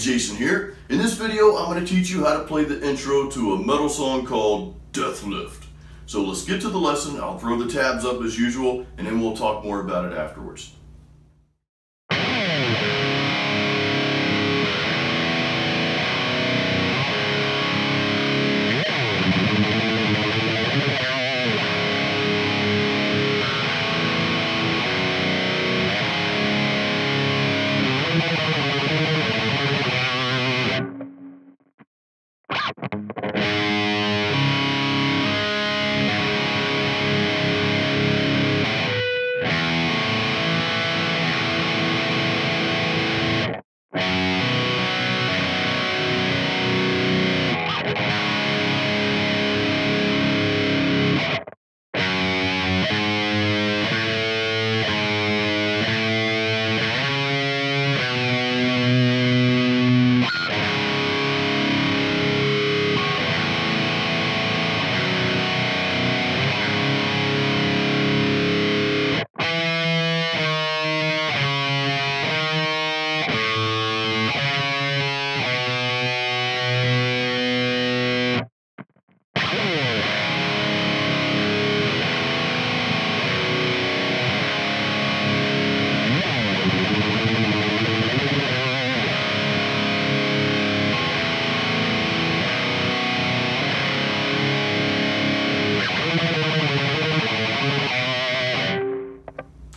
Jason here. In this video, I'm going to teach you how to play the intro to a metal song called Death Lift. So let's get to the lesson. I'll throw the tabs up as usual, and then we'll talk more about it afterwards.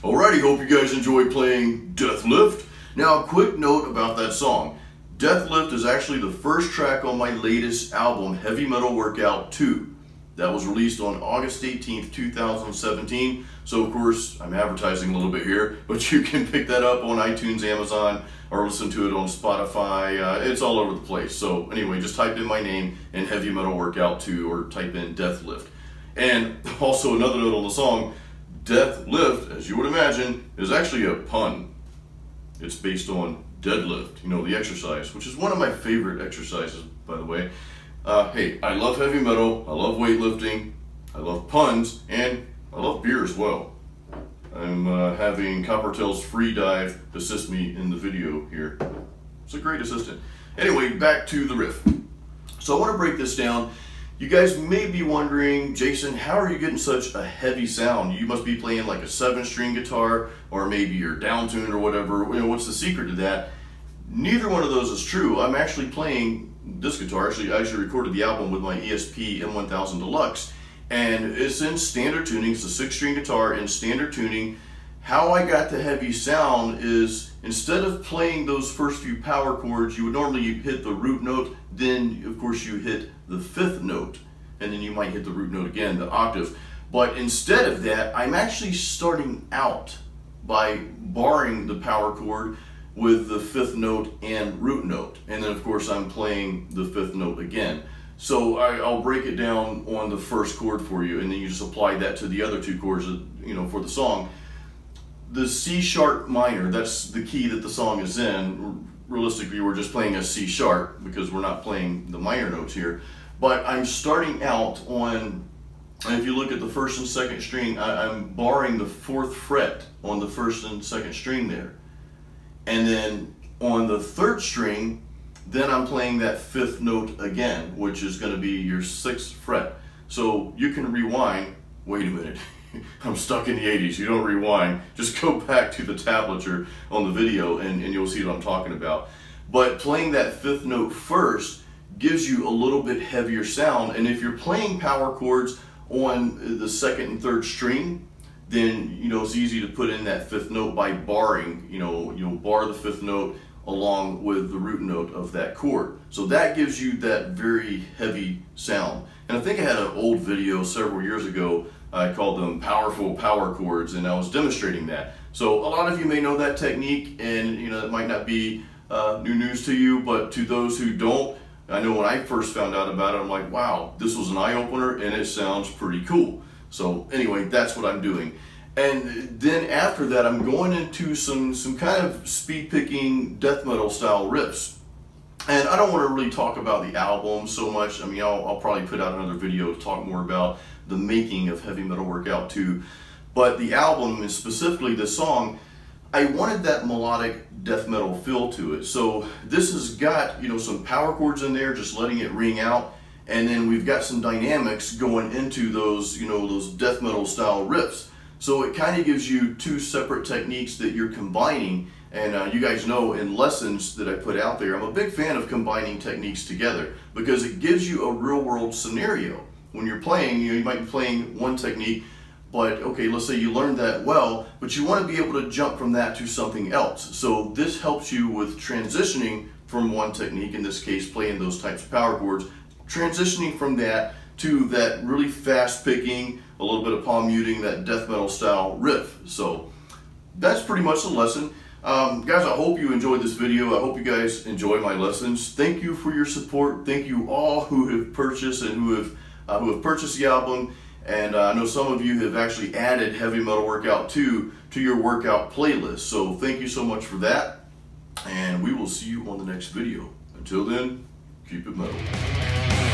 Alrighty, hope you guys enjoy playing Death Lift. Now, a quick note about that song. Death Lift is actually the first track on my latest album, Heavy Metal Workout 2. That was released on August 18th, 2017. So, of course, I'm advertising a little bit here, but you can pick that up on iTunes, Amazon, or listen to it on Spotify. It's all over the place. So, anyway, just type in my name in Heavy Metal Workout 2 or type in Death Lift. And also, another note on the song, Death Lift, as you would imagine, is actually a pun. It's based on deadlift, you know, the exercise, which is one of my favorite exercises, by the way. Hey, I love heavy metal, I love weightlifting, I love puns, and I love beer as well. I'm having Coppertail's Free Dive assist me in the video here. It's a great assistant. Anyway, back to the riff. So I want to break this down. You guys may be wondering, Jason, how are you getting such a heavy sound? You must be playing like a 7-string guitar, or maybe you're down-tuned or whatever. You know, what's the secret to that? Neither one of those is true. I'm actually playing this guitar. I actually recorded the album with my ESP M1000 Deluxe, and it's in standard tuning. It's a 6-string guitar in standard tuning. How I got the heavy sound is, instead of playing those first few power chords, you would normally hit the root note, then of course you hit the 5th note, and then you might hit the root note again, the octave. But instead of that, I'm actually starting out by barring the power chord with the 5th note and root note, and then of course I'm playing the 5th note again. So I'll break it down on the first chord for you, and then you just apply that to the other 2 chords, you know, for the song. The C sharp minor, that's the key that the song is in. Realistically, we're just playing a C sharp because we're not playing the minor notes here. But I'm starting out on, and if you look at the 1st and 2nd string, I'm barring the 4th fret on the 1st and 2nd string there. And then on the 3rd string, then I'm playing that 5th note again, which is going to be your 6th fret. So you can rewind. Wait a minute. I'm stuck in the 80s. You don't rewind. Just go back to the tablature on the video and you'll see what I'm talking about. But playing that 5th note first gives you a little bit heavier sound. And if you're playing power chords on the 2nd and 3rd string, then you know it's easy to put in that 5th note by barring. You'll bar the 5th note along with the root note of that chord. So that gives you that very heavy sound. And I think I had an old video several years ago. I called them powerful power chords, and I was demonstrating that. So a lot of you may know that technique, and you know it might not be new news to you, but to those who don't, I know when I first found out about it, I'm like, wow, this was an eye-opener, and it sounds pretty cool. So anyway, that's what I'm doing. And then after that, I'm going into some kind of speed-picking death metal style riffs. And I don't want to really talk about the album so much. I mean, I'll probably put out another video to talk more about the making of Heavy Metal Workout 2. But the album, and specifically the song, I wanted that melodic death metal feel to it. So this has got, some power chords in there, just letting it ring out. And then we've got some dynamics going into those, those death metal style riffs. So it kind of gives you two separate techniques that you're combining. And you guys know in lessons that I put out there, I'm a big fan of combining techniques together because it gives you a real world scenario. When you're playing, you might be playing one technique, but okay, let's say you learned that well, but you want to be able to jump from that to something else. So this helps you with transitioning from one technique, in this case playing those types of power chords, transitioning from that to that really fast picking, a little bit of palm muting, that death metal style riff. So that's pretty much the lesson. Guys, I hope you enjoyed this video. I hope you guys enjoy my lessons. Thank you for your support. Thank you all who have purchased and who have purchased the album. And I know some of you have actually added Heavy Metal Workout 2 to your workout playlist. So thank you so much for that. And we will see you on the next video. Until then, keep it metal.